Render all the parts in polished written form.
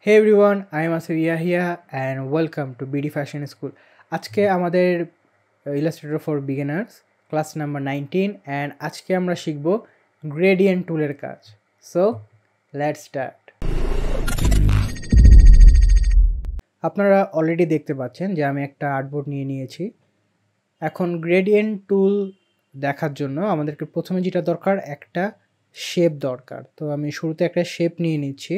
Hey everyone, I am Asir here and welcome to BD Fashion School. আজকে আমাদের Illustrator for beginners class number 19 and আজকে আমরা শিখব gradient টুলের কাজ। So let's start. আপনারা অলরেডি দেখতে পাচ্ছেন যে আমি একটা আর্টবোর্ড নিয়ে নিয়েছি। এখন গ্রেডিয়েন্ট টুল দেখার জন্য আমাদেরকে প্রথমে যেটা দরকার একটা শেপ দরকার। তো আমি শুরুতে একটা শেপ নিয়ে নিচ্ছি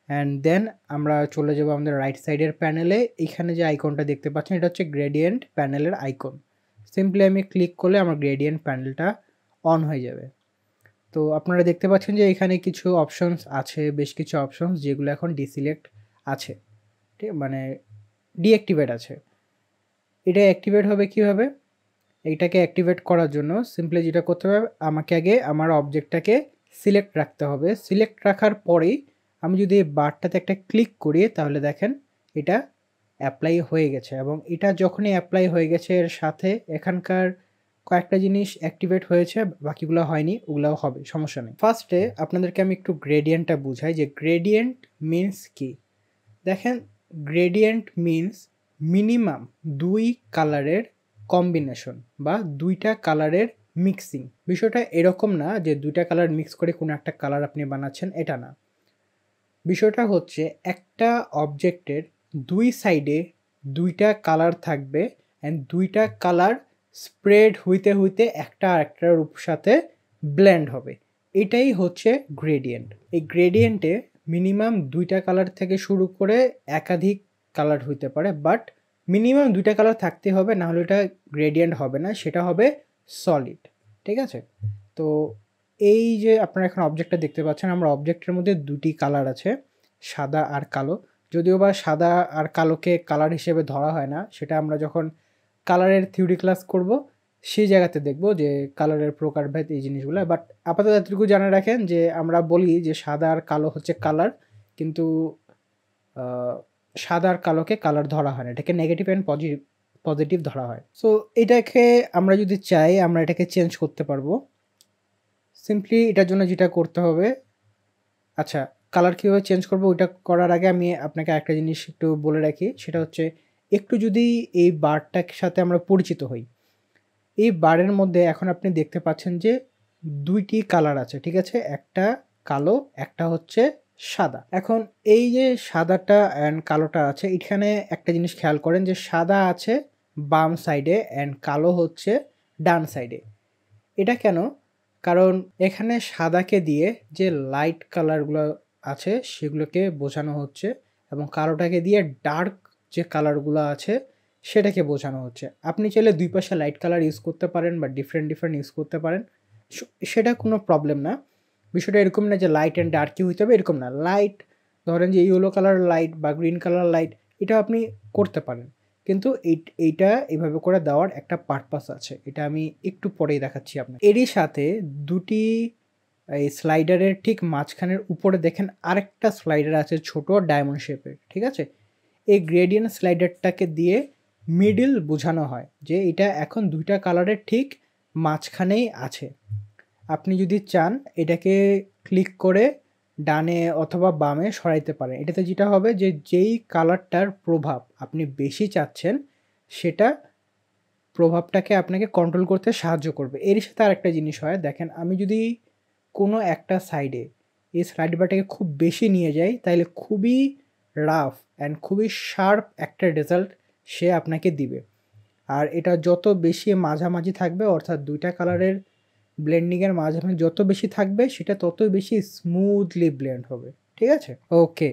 অ্যান্ড দেন আমরা চলে যাবো আমাদের রাইট সাইডের প্যানেলে। এখানে যে আইকনটা দেখতে পাচ্ছেন এটা হচ্ছে গ্রেডিয়েন্ট প্যানেলের আইকন। সিম্পলি আমি ক্লিক করলে আমার গ্রেডিয়েন্ট প্যানেলটা অন হয়ে যাবে। তো আপনারা দেখতে পাচ্ছেন যে এখানে কিছু অপশনস আছে, বেশ কিছু অপশনস যেগুলো এখন ডিসিলেক্ট আছে, ঠিক মানে ডিঅ্যাক্টিভেট আছে। এটা অ্যাক্টিভেট হবে কীভাবে? এইটাকে অ্যাক্টিভেট করার জন্য সিম্পলি যেটা করতে হবে, আমাকে আগে আমার অবজেক্টটাকে সিলেক্ট রাখতে হবে। সিলেক্ট রাখার পরেই আমি যদি এই বারটাতে একটা ক্লিক করি তাহলে দেখেন এটা অ্যাপ্লাই হয়ে গেছে, এবং এটা যখনই অ্যাপ্লাই হয়ে গেছে এর সাথে এখানকার কয়েকটা জিনিস অ্যাক্টিভেট হয়েছে, বাকিগুলো হয়নি, ওগুলোও হবে, সমস্যা নেই। ফার্স্টে আপনাদেরকে আমি একটু গ্রেডিয়েন্টটা বুঝাই যে গ্রেডিয়েন্ট মিনস কি। দেখেন, গ্রেডিয়েন্ট মিনস মিনিমাম দুই কালারের কম্বিনেশন বা দুইটা কালারের মিক্সিং। বিষয়টা এরকম না যে দুইটা কালার মিক্স করে কোনো একটা কালার আপনি বানাচ্ছেন, এটা না। বিষয়টা হচ্ছে একটা অবজেক্টের দুই সাইডে দুইটা কালার থাকবে অ্যান্ড দুইটা কালার স্প্রেড হইতে হইতে একটা আরেকটার সাথে ব্লেন্ড হবে। এটাই হচ্ছে গ্রেডিয়েন্ট। এই গ্রেডিয়েন্টে মিনিমাম দুইটা কালার থেকে শুরু করে একাধিক কালার হইতে পারে, বাট মিনিমাম দুইটা কালার থাকতে হবে, না হলে এটা গ্রেডিয়েন্ট হবে না, সেটা হবে সলিড। ঠিক আছে? তো এই যে আপনারা এখন অবজেক্টটা দেখতে পাচ্ছেন, আমরা অবজেক্টের মধ্যে দুটি কালার আছে, সাদা আর কালো। যদিও বা সাদা আর কালোকে কালার হিসেবে ধরা হয় না, সেটা আমরা যখন কালারের থিওরি ক্লাস করব সেই জায়গাতে দেখব যে কালারের প্রকারভেদ এই জিনিসগুলো। বাট আপাতত এতটুকু জানা রাখেন যে আমরা বলি যে সাদা আর কালো হচ্ছে কালার, কিন্তু সাদা আর কালোকে কালার ধরা হয় না, এটাকে নেগেটিভ অ্যান্ড পজিটিভ ধরা হয়। সো এটাকে আমরা যদি চাই আমরা এটাকে চেঞ্জ করতে পারবো। সিম্পলি এটার জন্য যেটা করতে হবে, আচ্ছা কালার কীভাবে চেঞ্জ করবো ওইটা করার আগে আমি আপনাকে একটা জিনিস একটু বলে রাখি, সেটা হচ্ছে একটু যদি এই বারটার সাথে আমরা পরিচিত হই। এই বারের মধ্যে এখন আপনি দেখতে পাচ্ছেন যে দুইটি কালার আছে, ঠিক আছে? একটা কালো, একটা হচ্ছে সাদা। এখন এই যে সাদাটা অ্যান্ড কালোটা আছে, এখানে একটা জিনিস খেয়াল করেন যে সাদা আছে বাম সাইডে অ্যান্ড কালো হচ্ছে ডান সাইডে। এটা কেন? কারণ এখানে সাদাকে দিয়ে যে লাইট কালারগুলো আছে সেগুলোকে বোঝানো হচ্ছে, এবং কালোটাকে দিয়ে ডার্ক যে কালারগুলো আছে সেটাকে বোঝানো হচ্ছে। আপনি চাইলে দুই পাশে লাইট কালার ইউজ করতে পারেন বা ডিফারেন্ট ইউজ করতে পারেন, সেটা কোনো প্রবলেম না। বিষয়টা এরকম না যে লাইট অ্যান্ড ডার্কই হইতে হবে, এরকম না। লাইট ধরেন যে ইয়েলো কালার লাইট বা গ্রিন কালার লাইট, এটা আপনি করতে পারেন, কিন্তু এইটা এইভাবে করে দেওয়ার একটা পারপাস আছে, এটা আমি একটু পরেই দেখাচ্ছি আপনাকে। এরই সাথে দুটি এই স্লাইডারের ঠিক মাঝখানের উপরে দেখেন আরেকটা স্লাইডার আছে ছোট ডায়মন্ড শেপের, ঠিক আছে? এই গ্রেডিয়েন্ট স্লাইডারটাকে দিয়ে মিডল বোঝানো হয় যে এটা এখন দুইটা কালারের ঠিক মাঝখানেই আছে। আপনি যদি চান এটাকে ক্লিক করে ডানে অথবা বামে সরাইতে পারেন। এটাতে যেটা হবে যে যেই কালারটার প্রভাব আপনি বেশি চাচ্ছেন সেটা প্রভাবটাকে আপনাকে কন্ট্রোল করতে সাহায্য করবে। এর সাথে আরেকটা জিনিস হয়, দেখেন আমি যদি কোনো একটা সাইডে এই স্লাইড বারটাকে খুব বেশি নিয়ে যাই তাহলে খুবই রাফ অ্যান্ড খুবই শার্প একটা রেজাল্ট সে আপনাকে দিবে। আর এটা যত বেশি মাঝামাঝি থাকবে, অর্থাৎ দুইটা কালারের ব্লেন্ডিংয়ের মাঝামাঝি যত বেশি থাকবে সেটা তত বেশি স্মুথলি ব্লেন্ড হবে। ঠিক আছে? ওকে,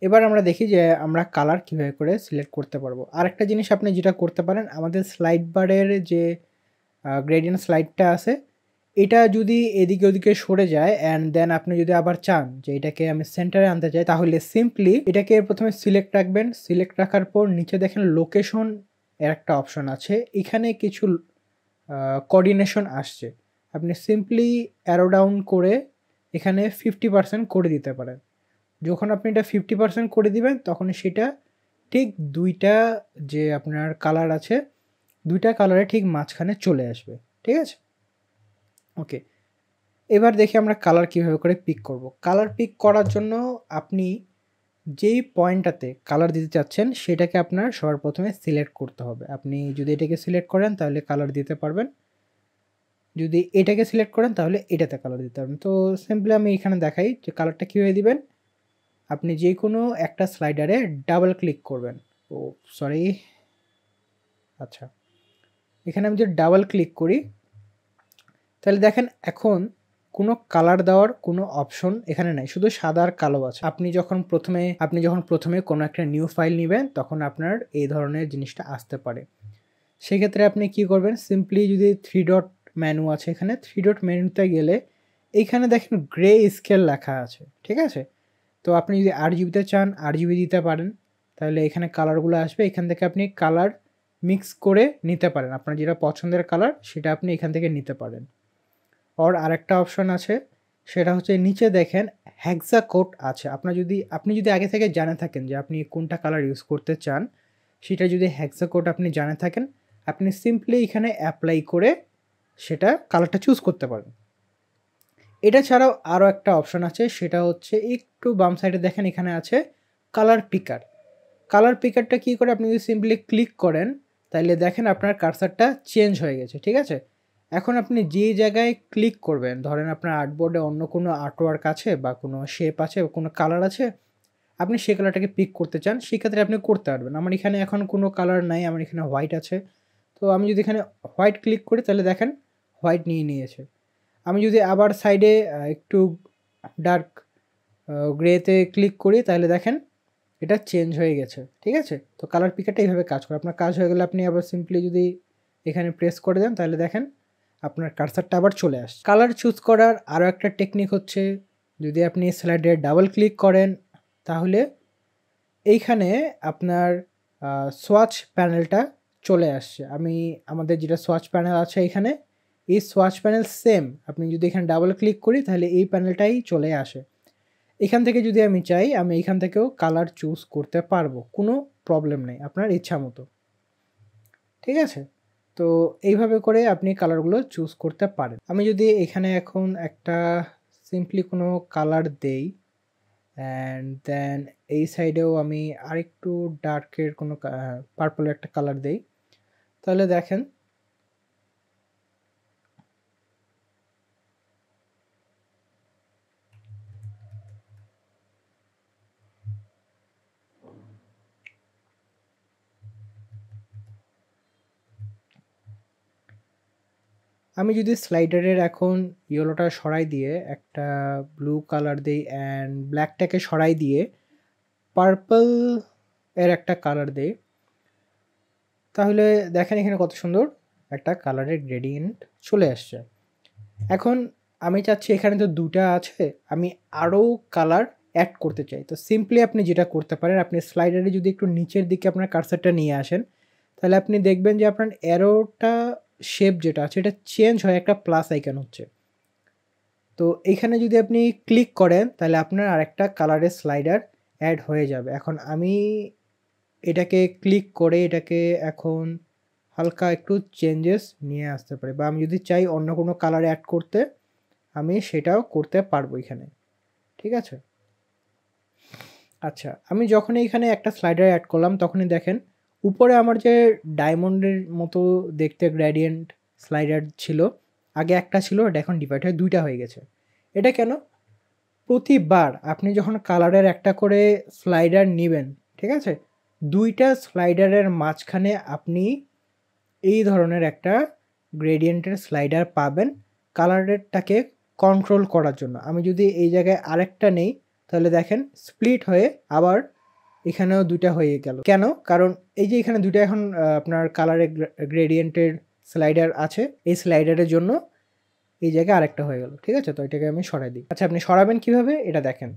এবার আমরা দেখি যে আমরা কালার কীভাবে করে সিলেক্ট করতে পারবো। আরেকটা জিনিস আপনি যেটা করতে পারেন, আমাদের স্লাইড বারের যে গ্রেডিয়েন্ট স্লাইডটা আছে এটা যদি এদিকে ওদিকে সরে যায় অ্যান্ড দেন আপনি যদি আবার চান যে এটাকে আমি সেন্টারে আনতে চাই, তাহলে সিম্পলি এটাকে প্রথমে সিলেক্ট রাখবেন। সিলেক্ট রাখার পর নিচে দেখেন লোকেশন এর একটা অপশন আছে, এখানে কিছু কোঅর্ডিনেশন আসছে। আপনি সিম্পলি অ্যারো ডাউন করে এখানে 50% করে দিতে পারেন। যখন আপনি এটা 50% করে দিবেন তখন সেটা ঠিক দুইটা যে আপনার কালার আছে দুইটা কালারে ঠিক মাঝখানে চলে আসবে। ঠিক আছে? ওকে, এবার দেখি আমরা কালার কীভাবে করে পিক করব। কালার পিক করার জন্য আপনি যেই পয়েন্টটাতে কালার দিতে চাচ্ছেন সেটাকে আপনার সবার প্রথমে সিলেক্ট করতে হবে। আপনি যদি এটাকে সিলেক্ট করেন তাহলে কালার দিতে পারবেন, যদি এটাকে সিলেক্ট করেন তাহলে এটাতে কালার দিতে পারবেন। তো সিম্পলি আমি এখানে দেখাই যে কালারটা কীভাবে দিবেন। আপনি যে কোনো একটা স্লাইডারে ডাবল ক্লিক করবেন। ও সরি, আচ্ছা, এখানে আমি যদি ডাবল ক্লিক করি তাহলে দেখেন এখন কোনো কালার দেওয়ার কোনো অপশন এখানে নাই, শুধু সাদা আর কালো আছে। আপনি যখন প্রথমে কোনো একটা নিউ ফাইল নেবেন তখন আপনার এই ধরনের জিনিসটা আসতে পারে। সেক্ষেত্রে আপনি কি করবেন, সিম্পলি যদি 3 ডট মেনু আছে, এখানে 3 ডট মেনুতে গেলে এইখানে দেখেন গ্রে স্কেল লেখা আছে, ঠিক আছে। তো আপনি যদি RGBতে চান RGB দিতে পারেন, তাহলে এখানে কালারগুলো আসবে, এখান থেকে আপনি কালার মিক্স করে নিতে পারেন, আপনার যেটা পছন্দের কালার সেটা আপনি এখান থেকে নিতে পারেন। আরেকটা অপশন আছে, সেটা হচ্ছে নিচে দেখেন হেক্সা কোড আছে। আপনি যদি আগে থেকে জানে থাকেন যে আপনি কোনটা কালার ইউজ করতে চান, সেটা যদি হেক্সা কোড আপনি জানে থাকেন, আপনি সিম্পলি এখানে অ্যাপ্লাই করে সেটা কালারটা চুজ করতে পারেন। এটা ছাড়াও আরও একটা অপশন আছে, সেটা হচ্ছে একটু বাম সাইডে দেখেন এখানে আছে কালার পিকার। কালার পিকারটা কী করে, আপনি যদি সিম্পলি ক্লিক করেন তাহলে দেখেন আপনার কার্সারটা চেঞ্জ হয়ে গেছে, ঠিক আছে। এখন আপনি যে জায়গায় ক্লিক করবেন, ধরেন আপনার আর্টবোর্ডে অন্য কোনো আর্টওয়ার্ক আছে বা কোনো শেপ আছে বা কোনো কালার আছে, আপনি সেই কালারটাকে পিক করতে চান, সেক্ষেত্রে আপনি করতে পারবেন। আমার এখানে এখন কোনো কালার নাই, আমার এখানে হোয়াইট আছে। তো আমি যদি এখানে হোয়াইট ক্লিক করি তাহলে দেখেন হোয়াইট নিয়ে নিয়েছে। আমি যদি আবার সাইডে একটু ডার্ক গ্রেতে ক্লিক করি তাহলে দেখেন এটা চেঞ্জ হয়ে গেছে, ঠিক আছে। তো কালার পিকারটা এইভাবে কাজ করে। আপনার কাজ হয়ে গেলে আপনি আবার সিম্পলি যদি এখানে প্রেস করে দেন তাহলে দেখেন আপনার কার্সারটা আবার চলে আসছে। কালার চুজ করার আরও একটা টেকনিক হচ্ছে, যদি আপনি স্লাইডে ডাবল ক্লিক করেন তাহলে এইখানে আপনার সোয়াচ প্যানেলটা চলে আসছে। আমাদের যেটা সোয়াচ প্যানেল আছে এখানে, এই সোয়াচ প্যানেল সেম, আপনি যদি এখানে ডাবল ক্লিক করি তাহলে এই প্যানেলটাই চলে আসে। এখান থেকে যদি আমি চাই আমি এখান থেকেও কালার চুজ করতে পারবো, কোনো প্রবলেম নেই, আপনার ইচ্ছা মতো, ঠিক আছে। তো এইভাবে করে আপনি কালারগুলো চুজ করতে পারেন। আমি যদি এখানে এখন একটা সিম্পলি কোনো কালার দেই, অ্যান্ড দেন এই সাইডেও আমি আরেকটু ডার্কের কোনো পার্পলের একটা কালার দেই, তাহলে দেখেন আমি যদি স্লাইডারের এখন ইয়েলোটা সরাই দিয়ে একটা ব্লু কালার দিই অ্যান্ড ব্ল্যাকটাকে সরাই দিয়ে পার্পল এর একটা কালার দিই, তাহলে দেখেন এখানে কত সুন্দর একটা কালারের গ্রেডিয়েন্ট চলে আসছে। এখন আমি চাচ্ছি এখানে তো দুটা আছে, আমি আরও কালার অ্যাড করতে চাই। তো সিম্পলি আপনি যেটা করতে পারেন, আপনি স্লাইডারে যদি একটু নিচের দিকে আপনার কার্সারটা নিয়ে আসেন তাহলে আপনি দেখবেন যে আপনার অ্যারোটা শেপ যেটা আছে এটা চেঞ্জ হয়ে একটা প্লাস আইকন হচ্ছে। তো এইখানে যদি আপনি ক্লিক করেন তাহলে আপনার আরেকটা কালারের স্লাইডার অ্যাড হয়ে যাবে। এখন আমি এটাকে ক্লিক করে এটাকে এখন হালকা একটু চেঞ্জেস নিয়ে আসতে পারি, বা আমি যদি চাই অন্য কোনো কালার অ্যাড করতে আমি সেটাও করতে পারবো এখানে, ঠিক আছে। আচ্ছা, আমি যখনই এখানে একটা স্লাইডার অ্যাড করলাম তখনই দেখেন উপরে আমার যে ডায়মন্ডের মতো দেখতে গ্রেডিয়েন্ট স্লাইডার ছিল, আগে একটা ছিল, এটা এখন ডিভাইড হয়ে দুইটা হয়ে গেছে। এটা কেন? প্রতিবার আপনি যখন কালারের একটা করে স্লাইডার নেবেন, ঠিক আছে, দুইটা স্লাইডারের মাঝখানে আপনি এই ধরনের একটা গ্রেডিয়েন্টের স্লাইডার পাবেন কালারেরটাকে কন্ট্রোল করার জন্য। আমি যদি এই জায়গায় আরেকটা নেই তাহলে দেখেন স্প্লিট হয়ে আবার এখানেও দুইটা হয়ে গেল। কেন? কারণ এই যে এখানে দুইটা এখন আপনার কালারের গ্রেডিয়েন্টের স্লাইডার আছে, এই স্লাইডারের জন্য এই জায়গায় আরেকটা হয়ে গেল, ঠিক আছে। তো এটাকে আমি সরাই দিই। আচ্ছা, আপনি সরাবেন কিভাবে এটা দেখেন।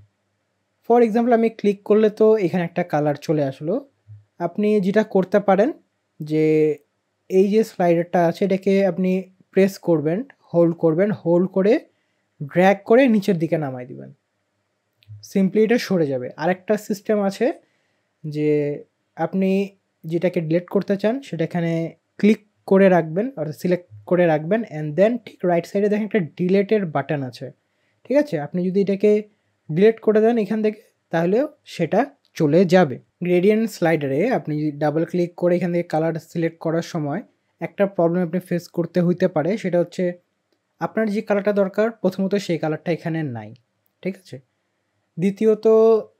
ফর এক্সাম্পল আমি ক্লিক করলে তো এখানে একটা কালার চলে আসলো। আপনি যেটা করতে পারেন যে এই যে স্লাইডারটা আছে এটাকে আপনি প্রেস করবেন, হোল্ড করে ড্র্যাগ করে নিচের দিকে নামাই দিবেন, সিম্পলি এটা সরে যাবে। আরেকটা সিস্টেম আছে যে আপনি যেটাকে ডিলিট করতে চান সেটা এখানে ক্লিক করে রাখবেন অর্থাৎ সিলেক্ট করে রাখবেন, অ্যান্ড দেন ঠিক রাইট সাইডে দেখেন একটা ডিলেটের বাটন আছে, ঠিক আছে। আপনি যদি এটাকে ডিলিট করে দেন এখান থেকে তাহলেও সেটা চলে যাবে। গ্রেডিয়েন্ট স্লাইডারে আপনি যদি ডাবল ক্লিক করে এখান থেকে কালার সিলেক্ট করার সময় একটা প্রবলেম আপনি ফেস করতে হইতে পারে, সেটা হচ্ছে আপনার যে কালারটা দরকার প্রথমত সেই কালারটা এখানে নাই, ঠিক আছে? দ্বিতীয়ত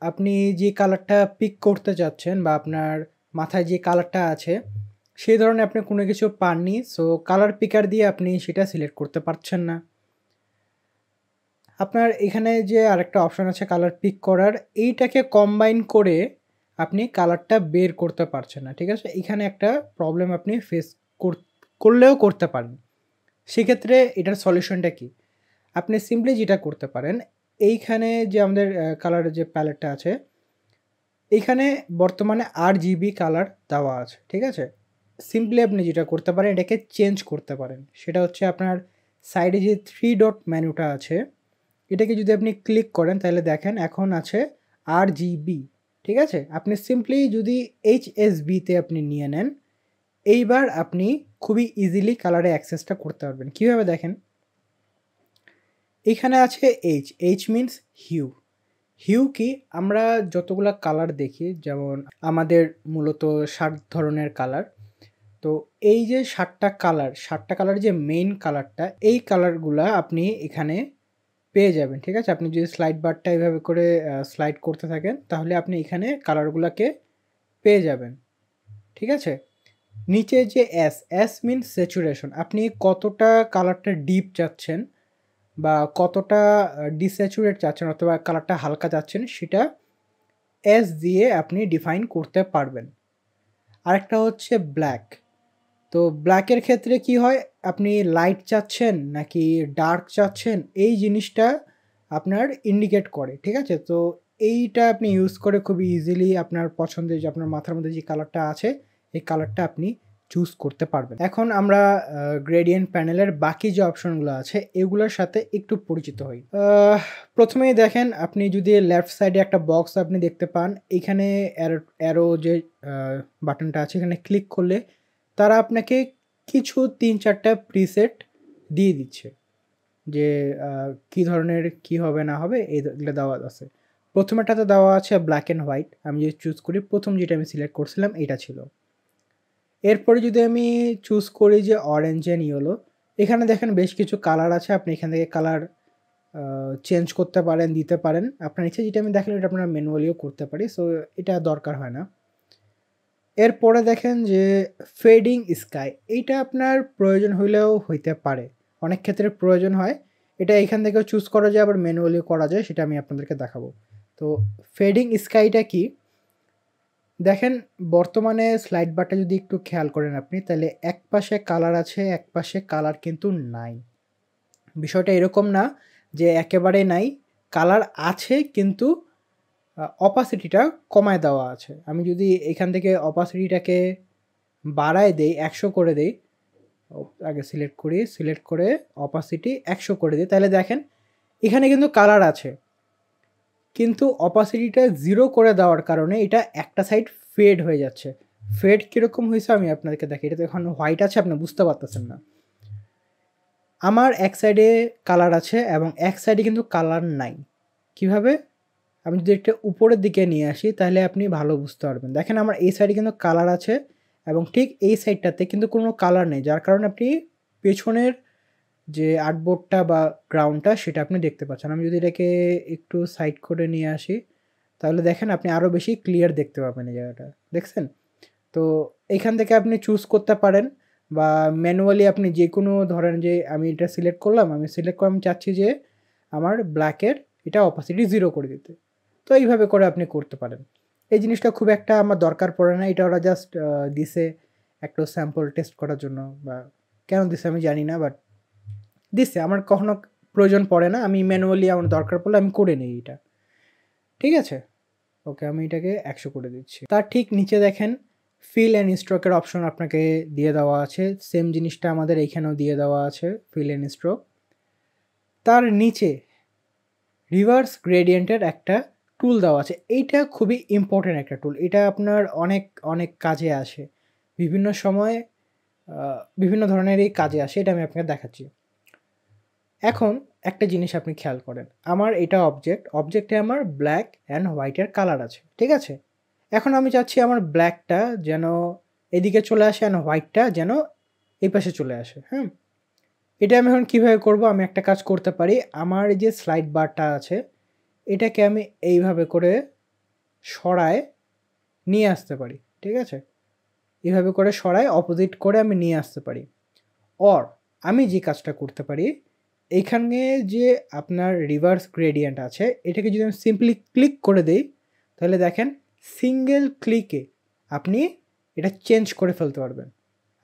আপনি যে কালারটা পিক করতে চাচ্ছেন বা আপনার মাথায় যে কালারটা আছে সেই ধরনের আপনি কোনো কিছু পাননি, সো কালার পিকার দিয়ে আপনি সেটা সিলেক্ট করতে পারছেন না। আপনার এখানে যে আরেকটা অপশন আছে কালার পিক করার, এইটাকে কম্বাইন করে আপনি কালারটা বের করতে পারছেন না, ঠিক আছে? এখানে একটা প্রবলেম আপনি ফেস করলেও করতে পারেন। সেক্ষেত্রে এটার সলিউশনটা কি? আপনি সিম্পলি যেটা করতে পারেন, এইখানে যে আমাদের কালারের যে প্যালেটটা আছে, এইখানে বর্তমানে RGB কালার দেওয়া আছে, ঠিক আছে? সিম্পলি আপনি যেটা করতে পারেন এটাকে চেঞ্জ করতে পারেন। সেটা হচ্ছে আপনার সাইডে যে 3 ডট মেনুটা আছে, এটাকে যদি আপনি ক্লিক করেন তাহলে দেখেন এখন আছে RGB, ঠিক আছে? আপনি সিম্পলি যদি HSB তে আপনি নিয়ে নেন, এইবার আপনি খুবই ইজিলি কালারে অ্যাক্সেসটা করতে পারবেন। কীভাবে দেখেন, এখানে আছে H মিনস হিউ। হিউ কি? আমরা যতগুলা কালার দেখি, যেমন আমাদের মূলত 7 ধরনের কালার। তো এই যে 7টা কালার যে মেইন কালারটা, এই কালারগুলা আপনি এখানে পেয়ে যাবেন, ঠিক আছে? আপনি যদি স্লাইড বারটা এভাবে করে স্লাইড করতে থাকেন তাহলে আপনি এখানে কালারগুলাকে পেয়ে যাবেন, ঠিক আছে? নিচে যে এস মিনস স্যাচুরেশন, আপনি কতটা কালারটা ডিপ চাচ্ছেন বা কতটা ডিস্যাচুরেট চাচ্ছেন অথবা কালারটা হালকা চাচ্ছেন সেটা এস দিয়ে আপনি ডিফাইন করতে পারবেন। আরেকটা হচ্ছে ব্ল্যাক। তো ব্ল্যাকের ক্ষেত্রে কি হয়, আপনি লাইট চাচ্ছেন নাকি ডার্ক চাচ্ছেন এই জিনিসটা আপনার ইন্ডিকেট করে, ঠিক আছে? তো এইটা আপনি ইউজ করে খুবই ইজিলি আপনার পছন্দের যে আপনার মাথার মধ্যে যে কালারটা আছে এই কালারটা আপনি চুজ করতে পারবেন। এখন আমরা গ্রেডিয়েন্ট প্যানেলের বাকি যে অপশনগুলো আছে এগুলোর সাথে একটু পরিচিত হই। প্রথমেই দেখেন, আপনি যদি লেফট সাইডে একটা বক্স আপনি দেখতে পান, এখানে অ্যারো যে বাটনটা আছে এখানে ক্লিক করলে তারা আপনাকে কিছু 3-4টা প্রিসেট দিয়ে দিচ্ছে যে কী ধরনের কী হবে না হবে এগুলো দেওয়া আছে। প্রথমেরটাতে দেওয়া আছে ব্ল্যাক অ্যান্ড হোয়াইট, আমি যদি চুজ করি প্রথম যেটা আমি সিলেক্ট করছিলাম এটা ছিল। এরপরে যদি আমি চুজ করি যে অরেঞ্জ অ্যান্ড ইয়েলো, এখানে দেখেন বেশ কিছু কালার আছে, আপনি এখান থেকে কালার চেঞ্জ করতে পারেন, দিতে পারেন আপনার ইচ্ছে। যেটা আমি দেখালাম এটা আপনারা ম্যানুয়ালিও করতে পারি, সো এটা দরকার হয় না। এরপরে দেখেন যে ফেডিং স্কাই, এইটা আপনার প্রয়োজন হইলেও হইতে পারে, অনেক ক্ষেত্রে প্রয়োজন হয়। এটা এখান থেকেও চুজ করা যায়, আবার ম্যানুয়ালিও করা যায়, সেটা আমি আপনাদেরকে দেখাবো। তো ফেডিং স্কাইটা কি দেখেন, বর্তমানে স্লাইড বারটা যদি একটু খেয়াল করেন আপনি, তাহলে এক পাশে কালার আছে, এক পাশে কালার কিন্তু নাই। বিষয়টা এরকম না যে একেবারে নাই, কালার আছে কিন্তু অপাসিটিটা কমায় দেওয়া আছে। আমি যদি এখান থেকে অপাসিটিটাকে বাড়ায় দেই, 100 করে দেই, আগে সিলেক্ট করে অপাসিটি 100 করে দিই, তাহলে দেখেন এখানে কিন্তু কালার আছে, কিন্তু অপাসিটিটা 0 করে দেওয়ার কারণে এটা একটা সাইড ফেড হয়ে যাচ্ছে। ফেড কীরকম হয়েছে আমি আপনাদেরকে দেখি, এটা তো এখন হোয়াইট আছে, আপনি বুঝতে পারতেছেন না। আমার এক সাইডে কালার আছে এবং এক সাইডে কিন্তু কালার নাই। কিভাবে? আমি যদি একটা উপরের দিকে নিয়ে আসি তাহলে আপনি ভালো বুঝতে পারবেন। দেখেন আমার এই সাইডে কিন্তু কালার আছে এবং ঠিক এই সাইডটাতে কিন্তু কোনো কালার নেই, যার কারণে আপনি পেছনের যে আর্টবোর্ডটা বা গ্রাউন্ডটা সেটা আপনি দেখতে পাচ্ছেন। আমি যদি এটাকে একটু সাইড করে নিয়ে আসি তাহলে দেখেন আপনি আরও বেশি ক্লিয়ার দেখতে পাবেন এই জায়গাটা, দেখছেন? তো এখান থেকে আপনি চুজ করতে পারেন বা ম্যানুয়ালি আপনি যে কোনো ধরেন যে আমি এটা সিলেক্ট করলাম, আমি চাচ্ছি যে আমার ব্ল্যাকের এটা অপাসিটি 0 করে দিতে। তো এইভাবে করে আপনি করতে পারেন। এই জিনিসটা খুব একটা আমার দরকার পড়ে না, এটা ওরা জাস্ট দিছে একটা স্যাম্পল টেস্ট করার জন্য, বা কেন দিছে আমি জানি না, বাট দিছে। আমার কখনো প্রয়োজন পড়ে না, আমি ম্যানুয়ালি আমার দরকার পড়লে আমি করে নিই এটা, ঠিক আছে? ওকে, আমি এটাকে 100 করে দিচ্ছি। তার ঠিক নিচে দেখেন ফিল অ্যান্ড স্ট্রোকের অপশন আপনাকে দিয়ে দেওয়া আছে, সেম জিনিসটা আমাদের এইখানেও দিয়ে দেওয়া আছে, ফিল অ্যান্ড স্ট্রোক। তার নিচে রিভার্স গ্রেডিয়েন্টের একটা টুল দেওয়া আছে, এইটা খুবই ইম্পর্টেন্ট একটা টুল, এটা আপনার অনেক অনেক কাজে আসে, বিভিন্ন সময় বিভিন্ন ধরনেরই কাজে আসে, এটা আমি আপনাকে দেখাচ্ছি। এখন একটা জিনিস আপনি খেয়াল করেন, আমার এটা অবজেক্টে আমার ব্ল্যাক অ্যান্ড হোয়াইটের কালার আছে, ঠিক আছে? এখন আমি চাচ্ছি আমার ব্ল্যাকটা যেন এদিকে চলে আসে অ্যান্ড হোয়াইটটা যেন এই পাশে চলে আসে, হ্যাঁ? এটা আমি এখন কীভাবে করব? আমি একটা কাজ করতে পারি, আমার এই যে স্লাইড বারটা আছে এটাকে আমি এইভাবে করে সরায় নিয়ে আসতে পারি, ঠিক আছে? এইভাবে করে সরায় অপোজিট করে আমি নিয়ে আসতে পারি। অর আমি যে কাজটা করতে পারি, এইখানে যে আপনার রিভার্স গ্রেডিয়েন্ট আছে এটাকে যদি আমি সিম্পলি ক্লিক করে দেই, তাহলে দেখেন সিঙ্গেল ক্লিকে আপনি এটা চেঞ্জ করে ফেলতে পারবেন।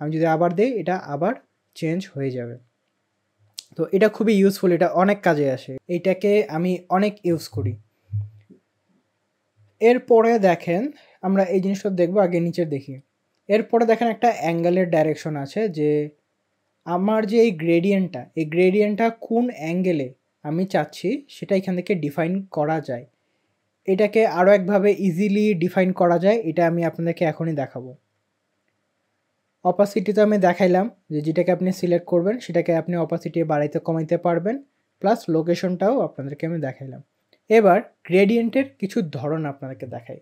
আমি যদি আবার দেই এটা আবার চেঞ্জ হয়ে যাবে। তো এটা খুবই ইউজফুল, এটা অনেক কাজে আসে, এইটাকে আমি অনেক ইউজ করি। এরপরে দেখেন আমরা এই জিনিসটা দেখবো, আগে নিচে দেখি। এরপরে দেখেন একটা অ্যাঙ্গেলের ডাইরেকশন আছে, যে আমার যে এই গ্রেডিয়েন্টটা কোন অ্যাঙ্গেলে আমি চাচ্ছি সেটা এখান থেকে ডিফাইন করা যায়। এটাকে আরও একভাবে ইজিলি ডিফাইন করা যায়, এটা আমি আপনাদেরকে এখনই দেখাবো। অপাসিটি তো আমি দেখাইলাম, যে যেটাকে আপনি সিলেক্ট করবেন সেটাকে আপনি অপাসিটি বাড়াইতে কমাইতে পারবেন, প্লাস লোকেশনটাও আপনাদেরকে আমি দেখাইলাম। এবার গ্রেডিয়েন্টের কিছু ধরন আপনাদেরকে দেখাই।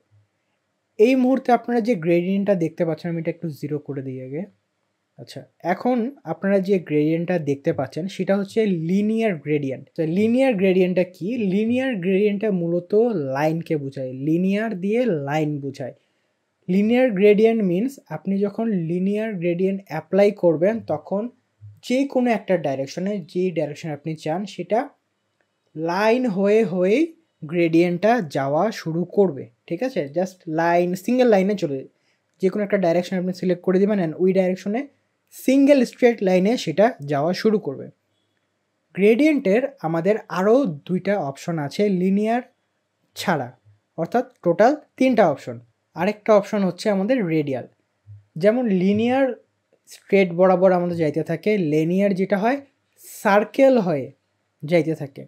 এই মুহূর্তে আপনারা যে গ্রেডিয়েন্টটা দেখতে পাচ্ছেন, আমি এটা একটু জিরো করে দিই আগে। আচ্ছা, এখন আপনারা যে গ্রেডিয়েন্টটা দেখতে পাচ্ছেন সেটা হচ্ছে লিনিয়ার গ্রেডিয়েন্ট। তো লিনিয়ার গ্রেডিয়েন্টটা কি? লিনিয়ার গ্রেডিয়েন্টটা মূলত লাইনকে বোঝায়, লিনিয়ার দিয়ে লাইন বোঝায়। লিনিয়ার গ্রেডিয়েন্ট মিনস আপনি যখন লিনিয়ার গ্রেডিয়েন্ট অ্যাপ্লাই করবেন তখন যে কোনো একটা ডাইরেকশনে, যেই ডাইরেকশনে আপনি চান সেটা লাইন হয়ে হয়েই গ্রেডিয়েন্টটা যাওয়া শুরু করবে, ঠিক আছে? জাস্ট লাইন, সিঙ্গেল লাইনে চলে, যে কোনো একটা ডাইরেকশন আপনি সিলেক্ট করে দেবেন অ্যান্ড ওই ডাইরেকশনে সিঙ্গেল স্ট্রেট লাইনে সেটা যাওয়া শুরু করবে। গ্রেডিয়েন্টের আমাদের আরও দুইটা অপশন আছে লিনিয়ার ছাড়া, অর্থাৎ টোটাল তিনটা অপশন। আরেকটা অপশন হচ্ছে আমাদের রেডিয়াল। যেমন লিনিয়ার স্ট্রেট বরাবর আমাদের যাইতে থাকে, লিনিয়ার যেটা হয় সার্কেল হয়ে যাইতে থাকে।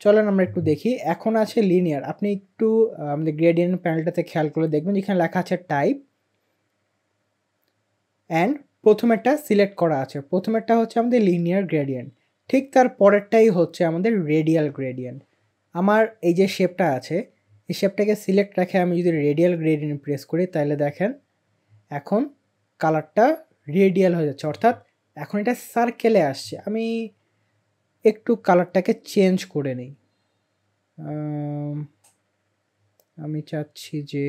চলেন আমরা একটু দেখি। এখন আছে লিনিয়ার, আপনি একটু আমাদের গ্রেডিয়েন্ট প্যানেলটাতে খেয়াল করে দেখবেন, যেখানে লেখা আছে টাইপ অ্যান্ড প্রথমেরটা সিলেক্ট করা আছে, প্রথমেরটা হচ্ছে আমাদের লিনিয়ার গ্রেডিয়েন্ট, ঠিক তার পরেরটাই হচ্ছে আমাদের রেডিয়াল গ্রেডিয়েন্ট। আমার এই যে শেপটা আছে এই শেপটাকে সিলেক্ট রেখে আমি যদি রেডিয়াল গ্রেডিয়েন্ট প্রেস করি তাহলে দেখেন এখন কালারটা রেডিয়াল হয়ে যাচ্ছে, অর্থাৎ এখন এটা সার্কেলে আসছে। আমি একটু কালারটাকে চেঞ্জ করে নিই, আমি চাচ্ছি যে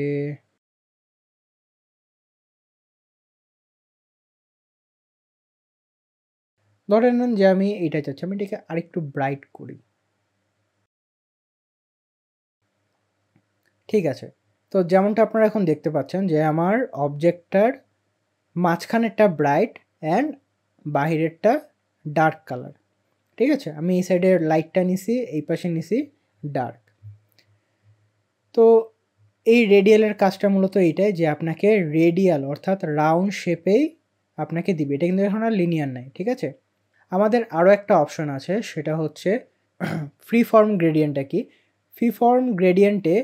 ধরে নেন যে আমি এটা চাচ্ছি, আমি এটাকে আরেকটু ব্রাইট করি, ঠিক আছে? তো যেমনটা আপনারা এখন দেখতে পাচ্ছেন যে আমার অবজেক্টটার মাঝখানেরটা ব্রাইট অ্যান্ড বাহিরেরটা ডার্ক কালার, ঠিক আছে? আমি এই সাইডের লাইটটা নিছি, এই পাশে নিছি ডার্ক। তো এই রেডিয়ালের কাজটা মূলত এইটাই যে আপনাকে রেডিয়াল অর্থাৎ রাউন্ড শেপেই আপনাকে দিবে, এটা কিন্তু এখন আর লিনিয়ার নাই, ঠিক আছে? আমাদের আরও একটা অপশন আছে, সেটা হচ্ছে ফ্রি ফর্ম গ্রেডিয়েন্টটা কি? ফ্রি ফর্ম গ্রেডিয়েন্টে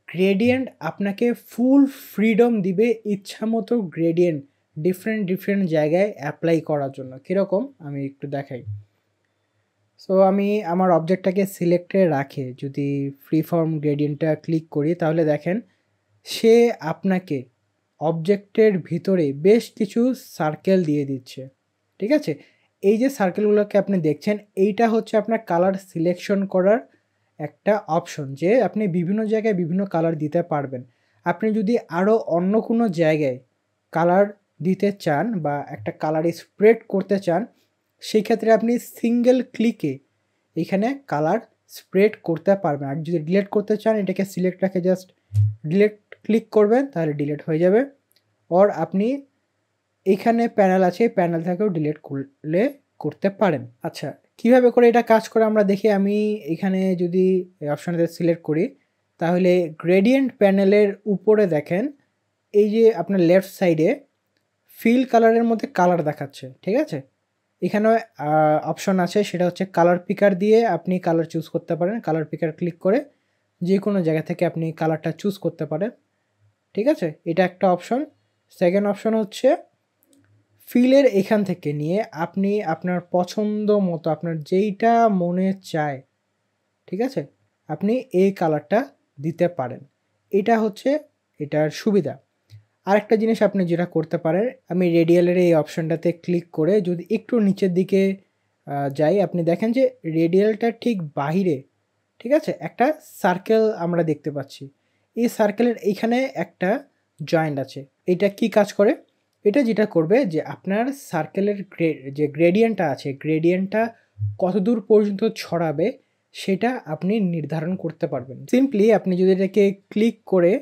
গ্রেডিয়েন্ট আপনাকে ফুল ফ্রিডম দিবে ইচ্ছা মতো গ্রেডিয়েন্ট ডিফারেন্ট জায়গায় অ্যাপ্লাই করার জন্য। কীরকম আমি একটু দেখাই। সো আমি আমার অবজেক্টটাকে সিলেক্টে রাখে যদি ফ্রি ফর্ম গ্রেডিয়েন্টটা ক্লিক করি তাহলে দেখেন সে আপনাকে অবজেক্টের ভিতরে বেশ কিছু সার্কেল দিয়ে দিচ্ছে, ঠিক আছে? এই যে সার্কেলগুলোকে আপনি দেখছেন এইটা হচ্ছে আপনার কালার সিলেকশন করার একটা অপশন, যে আপনি বিভিন্ন জায়গায় বিভিন্ন কালার দিতে পারবেন। আপনি যদি আরও অন্য কোনো জায়গায় কালার দিতে চান বা একটা কালার স্প্রেড করতে চান, সেই ক্ষেত্রে আপনি সিঙ্গেল ক্লিকে এখানে কালার স্প্রেড করতে পারবেন। আর যদি ডিলিট করতে চান এটাকে সিলেক্ট রাখে জাস্ট ডিলিট ক্লিক করবেন তাহলে ডিলিট হয়ে যাবে। অর আপনি এখানে প্যানেল আছে, প্যানেল থেকেও ডিলিট করলে করতে পারেন। আচ্ছা, কিভাবে করে এটা কাজ করে আমরা দেখি। আমি এখানে যদি এই অপশানটা সিলেক্ট করি তাহলে গ্রেডিয়েন্ট প্যানেলের উপরে দেখেন এই যে আপনার লেফট সাইডে ফিল কালারের মধ্যে কালার দেখাচ্ছে, ঠিক আছে? এখানে অপশন আছে, সেটা হচ্ছে কালার পিকার দিয়ে আপনি কালার চুজ করতে পারেন। কালার পিকার ক্লিক করে যে কোনো জায়গা থেকে আপনি কালারটা চুজ করতে পারেন, ঠিক আছে? এটা একটা অপশন। সেকেন্ড অপশন হচ্ছে ফিলের এখান থেকে নিয়ে আপনি আপনার পছন্দ মতো আপনার যেইটা মনে চায়, ঠিক আছে, আপনি এই কালারটা দিতে পারেন। এটা হচ্ছে এটার সুবিধা। আরেকটা জিনিস আপনি যেটা করতে পারেন, আমি রেডিয়ালের এই অপশনটাতে ক্লিক করে যদি একটু নিচের দিকে যাই, আপনি দেখেন যে রেডিয়ালটার ঠিক বাহিরে, ঠিক আছে, একটা সার্কেল আমরা দেখতে পাচ্ছি। এই সার্কেলের এইখানে একটা জয়েন্ট আছে। এটা কি কাজ করে? এটা যেটা করবে যে আপনার সার্কেলের যে গ্রেডিয়েন্টটা আছে, গ্রেডিয়েন্টটা কতদূর পর্যন্ত ছড়াবে সেটা আপনি নির্ধারণ করতে পারবেন। সিম্পলি আপনি যদি এটাকে ক্লিক করে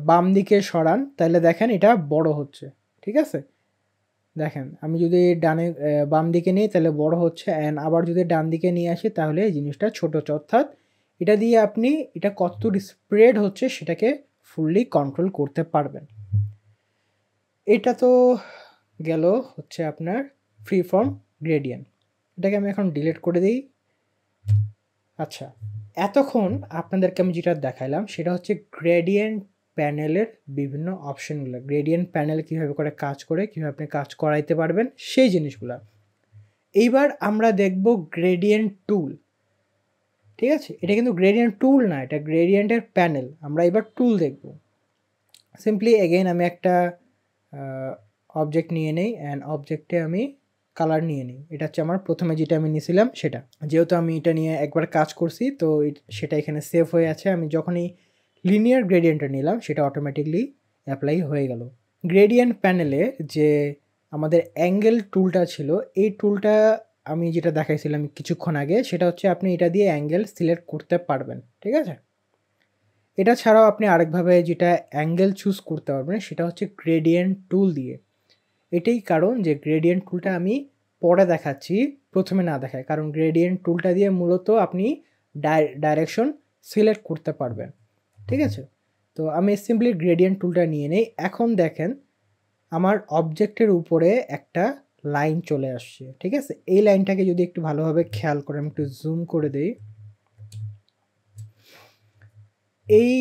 বাম দিকে সরান, তাহলে দেখেন এটা বড় হচ্ছে, ঠিক আছে? দেখেন আমি যদি ডানে বাম দিকে নিই তাহলে বড় হচ্ছে, অ্যান্ড আবার যদি ডান দিকে নিয়ে আসি তাহলে এই জিনিসটা ছোট হচ্ছে। অর্থাৎ এটা দিয়ে আপনি এটা কতদূর স্প্রেড হচ্ছে সেটাকে ফুললি কন্ট্রোল করতে পারবেন। এটা তো গেল হচ্ছে আপনার ফ্রি ফর্ম গ্রেডিয়েন্ট। এটাকে আমি এখন ডিলিট করে দিই। আচ্ছা, এতক্ষণ আপনাদেরকে আমি যেটা দেখাইলাম সেটা হচ্ছে গ্রেডিয়েন্ট প্যানেলের বিভিন্ন অপশনগুলো, গ্রেডিয়েন্ট প্যানেল কীভাবে করে কাজ করে, কীভাবে আপনি কাজ করাইতে পারবেন সেই জিনিসগুলো। এইবার আমরা দেখব গ্রেডিয়েন্ট টুল, ঠিক আছে? এটা কিন্তু গ্রেডিয়েন্ট টুল না, এটা গ্রেডিয়েন্টের প্যানেল। আমরা এবার টুল দেখব। সিম্পলি এগেইন আমি একটা অবজেক্ট নিয়ে নেই, অ্যান্ড অবজেক্টে আমি কালার নিয়ে নিই। এটা হচ্ছে আমার প্রথমে যেটা আমি নিয়েছিলাম সেটা। যেহেতু আমি এটা নিয়ে একবার কাজ করছি তো সেটা এখানে সেভ হয়ে আছে। আমি যখনই লিনিয়ার গ্রেডিয়েন্টটা নিলাম সেটা অটোমেটিকলি অ্যাপ্লাই হয়ে গেল। গ্রেডিয়েন্ট প্যানেলে যে আমাদের অ্যাঙ্গেল টুলটা ছিল, এই টুলটা আমি যেটা দেখাইছিলাম কিছুক্ষণ আগে, সেটা হচ্ছে আপনি এটা দিয়ে অ্যাঙ্গেল সিলেক্ট করতে পারবেন, ঠিক আছে? এটা ছাড়াও আপনি আরেকভাবে যেটা অ্যাঙ্গেল চুজ করতে পারবেন সেটা হচ্ছে গ্রেডিয়েন্ট টুল দিয়ে। এটাই কারণ যে গ্রেডিয়েন্ট টুলটা আমি পরে দেখাচ্ছি, প্রথমে না দেখায়, কারণ গ্রেডিয়েন্ট টুলটা দিয়ে মূলত আপনি ডাইরেকশন সিলেক্ট করতে পারবেন, ঠিক আছে? তো আমি সিম্পলি গ্রেডিয়েন্ট টুলটা নিয়ে নেই। এখন দেখেন আমার অবজেক্টের উপরে একটা লাইন চলে আসছে, ঠিক আছে? এই লাইনটাকে যদি একটু ভালোভাবে খেয়াল করে আমি একটু জুম করে দিই, এই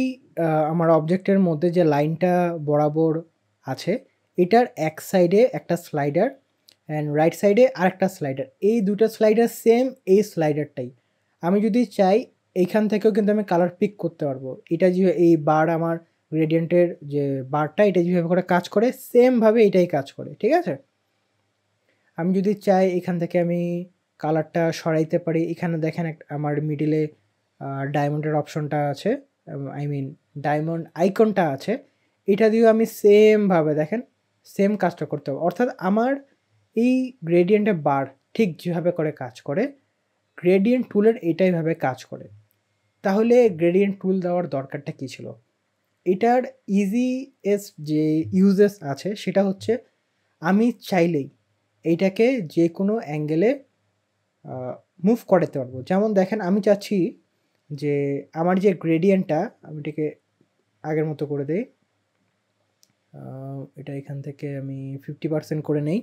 আমার অবজেক্টের মধ্যে যে লাইনটা বরাবর আছে এটার এক সাইডে একটা স্লাইডার অ্যান্ড রাইট সাইডে আরেকটা স্লাইডার, এই দুটো স্লাইডার সেম এই স্লাইডারটাই। আমি যদি চাই এইখান থেকেও কিন্তু আমি কালার পিক করতে পারবো। এটা যে এই বার আমার গ্রেডিয়েন্টের যে বারটা, এটা যেভাবে করে কাজ করে সেমভাবে এটাই কাজ করে, ঠিক আছে? আমি যদি চাই এখান থেকে আমি কালারটা সরাইতে পারি। এখানে দেখেন আমার মিডিলে ডায়মন্ডের অপশনটা আছে, আই মিন ডায়মন্ড আইকনটা আছে। এটা দিয়েও আমি সেমভাবে দেখেন সেম কাজটা করতে হবে। অর্থাৎ আমার এই গ্রেডিয়েন্টের বার ঠিক যেভাবে করে কাজ করে গ্রেডিয়েন্ট টুলের এটাইভাবে কাজ করে। তাহলে গ্রেডিয়েন্ট টুল দেওয়ার দরকারটা কী ছিল? এটার ইজিয়েস্ট যে ইউজেস আছে সেটা হচ্ছে আমি চাইলেই এইটাকে যে কোনো অ্যাঙ্গেলে মুভ করাতে পারবো। যেমন দেখেন আমি চাচ্ছি যে আমার যে গ্রেডিয়েন্টটা আমি এটাকে আগের মতো করে দেই, এটা এখান থেকে আমি 50% করে নেই।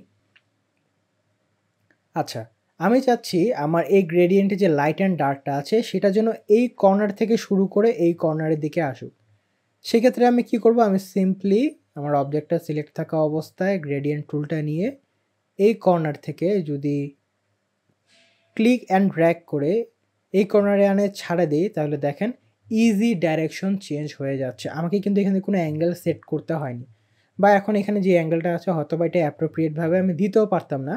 আচ্ছা, আমি চাচ্ছি আমার এই গ্রেডিয়েন্টে যে লাইট অ্যান্ড ডার্কটা আছে সেটা যেন এই কর্নার থেকে শুরু করে এই কর্নারের দিকে আসুক। সেক্ষেত্রে আমি কি করব? আমি সিম্পলি আমার অবজেক্টটা সিলেক্ট থাকা অবস্থায় গ্রেডিয়েন্ট টুলটা নিয়ে এই কর্নার থেকে যদি ক্লিক অ্যান্ড ড্র্যাগ করে এই কর্নারে আনে ছাড়ে দিই, তাহলে দেখেন ইজি ডাইরেকশন চেঞ্জ হয়ে যাচ্ছে। আমাকে কিন্তু এখানে কোনো অ্যাঙ্গেল সেট করতে হয়নি, বা এখন এখানে যে অ্যাঙ্গেলটা আছে হয়তো বা এটা অ্যাপ্রোপ্রিয়েটভাবে আমি দিতেও পারতাম না।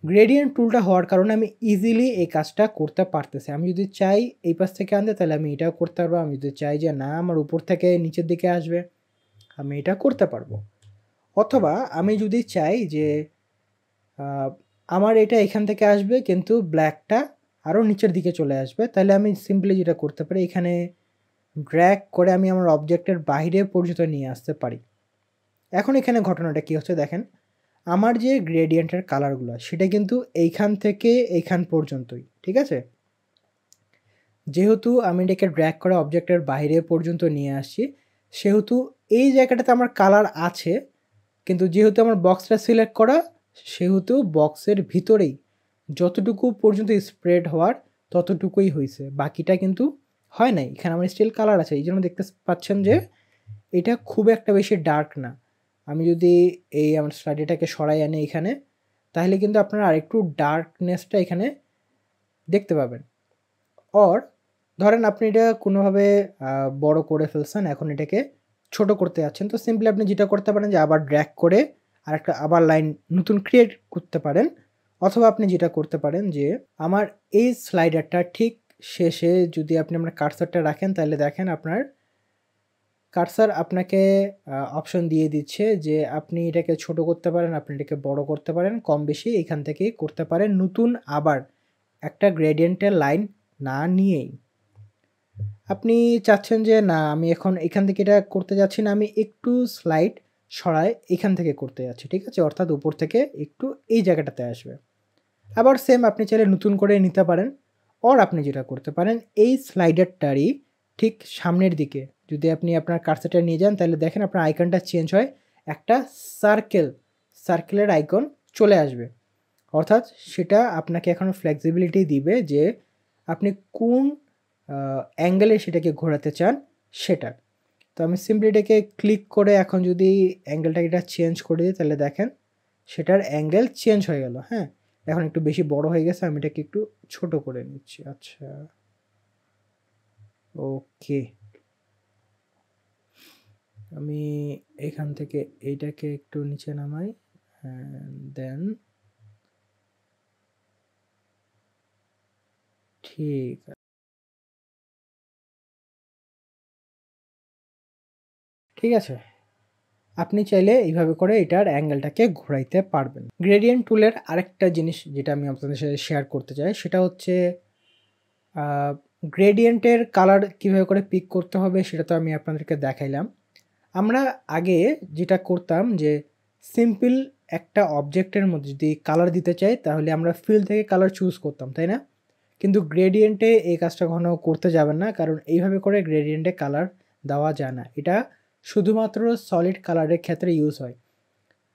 গ্রেডিয়েন্ট টুলটা হওয়ার কারণে আমি ইজিলি এই কাজটা করতে পারতেছি। আমি যদি চাই এই পাশ থেকে আনতে তাহলে আমি এটাও করতে পারবো। আমি যদি চাই যে না আমার উপর থেকে নিচের দিকে আসবে, আমি এটা করতে পারবো। অথবা আমি যদি চাই যে আমার এটা এখান থেকে আসবে কিন্তু ব্ল্যাকটা আরও নিচের দিকে চলে আসবে, তাহলে আমি সিম্পলি যেটা করতে পারি এখানে ড্র্যাগ করে আমি আমার অবজেক্টের বাইরে পর্যন্ত নিয়ে আসতে পারি। এখন এখানে ঘটনাটা কী হচ্ছে দেখেন, আমার যে গ্রেডিয়েন্টের কালারগুলো সেটা কিন্তু এইখান থেকে এইখান পর্যন্তই, ঠিক আছে? যেহেতু আমি এটাকে ড্র্যাগ করে অবজেক্টের বাইরে পর্যন্ত নিয়ে আসছি, সেহেতু এই জায়গাটাতে আমার কালার আছে, কিন্তু যেহেতু আমার বক্সটা সিলেক্ট করা সেহেতু বক্সের ভিতরেই যতটুকু পর্যন্ত স্প্রেড হওয়ার ততটুকুই হয়েছে, বাকিটা কিন্তু হয় নাই। এখানে আমার স্টিল কালার আছে, এই জন্য দেখতে পাচ্ছেন যে এটা খুব একটা বেশি ডার্ক না। আমি যদি এই আমার স্লাইডটাকে সরাই আনি এখানে, তাহলে কিন্তু আপনারা আরেকটু ডার্কনেসটা এখানে দেখতে পাবেন। অর ধরেন আপনি এটা কোনোভাবে বড় করে ফেলছেন, এখন এটাকে ছোট করতে যাচ্ছেন, তো সিম্পলি আপনি যেটা করতে পারেন যে আবার ড্র্যাগ করে আরেকটা আবার লাইন নতুন ক্রিয়েট করতে পারেন। অথবা আপনি যেটা করতে পারেন যে আমার এই স্লাইডারটা ঠিক শেষে যদি আপনি আপনার কার্সারটা রাখেন, তাহলে দেখেন আপনার কার্সার আপনাকে অপশন দিয়ে দিচ্ছে যে আপনি এটাকে ছোট করতে পারেন, আপনি এটাকে বড় করতে পারেন, কম বেশি এখান থেকেই করতে পারেন, নতুন আবার একটা গ্রেডিয়েন্টের লাইন না নিয়েই। আপনি চাচ্ছেন যে না আমি এখন এখান থেকে এটা করতে যাচ্ছি না, আমি একটু স্লাইড সরায় এখান থেকে করতে যাচ্ছি, ঠিক আছে, অর্থাৎ উপর থেকে একটু এই জায়গাটাতে আসবে। আবার সেম আপনি চাইলে নতুন করে নিতে পারেন। অর আপনি যেটা করতে পারেন এই স্লাইডারটারই ঠিক সামনের দিকে যদি আপনি আপনার কার্সারটা নিয়ে যান, তাহলে দেখেন আপনার আইকনটা চেঞ্জ হয়, একটা সার্কেলের আইকন চলে আসবে। অর্থাৎ সেটা আপনাকে এখন ফ্লেক্সিবিলিটি দিবে যে আপনি কোন অ্যাঙ্গেলে সেটাকে ঘোরাতে চান সেটা। তো আমি সিম্পলি এটাকে ক্লিক করে এখন যদি অ্যাঙ্গেলটা এটা চেঞ্জ করে দিই, তাহলে দেখেন সেটার অ্যাঙ্গেল চেঞ্জ হয়ে গেল। হ্যাঁ, এখন একটু বেশি বড় হয়ে গেছে, আমি এটাকে একটু ছোট করে নিচ্ছি। আচ্ছা, ওকে, আমি এখান থেকে এইটাকে একটু নিচে নামাই, দেন ঠিক ঠিক আছে। আপনি চাইলে এইভাবে করে এটার অ্যাঙ্গেলটাকে ঘোরাইতে পারবেন। গ্রেডিয়েন্ট টুলের আরেকটা জিনিস যেটা আমি আপনাদের সাথে শেয়ার করতে চাই, সেটা হচ্ছে গ্রেডিয়েন্টের কালার কীভাবে করে পিক করতে হবে সেটা তো আমি আপনাদেরকে দেখাইলাম। আমরা আগে যেটা করতাম যে সিম্পল একটা অবজেক্টের মধ্যে যদি কালার দিতে চাই, তাহলে আমরা ফিল থেকে কালার চুজ করতাম, তাই না? কিন্তু গ্রেডিয়েন্টে এই কাজটা কখনো করতে যাবেন না, কারণ এইভাবে করে গ্রেডিয়েন্টে কালার দেওয়া যায় না। এটা শুধুমাত্র সলিড কালারের ক্ষেত্রে ইউজ হয়।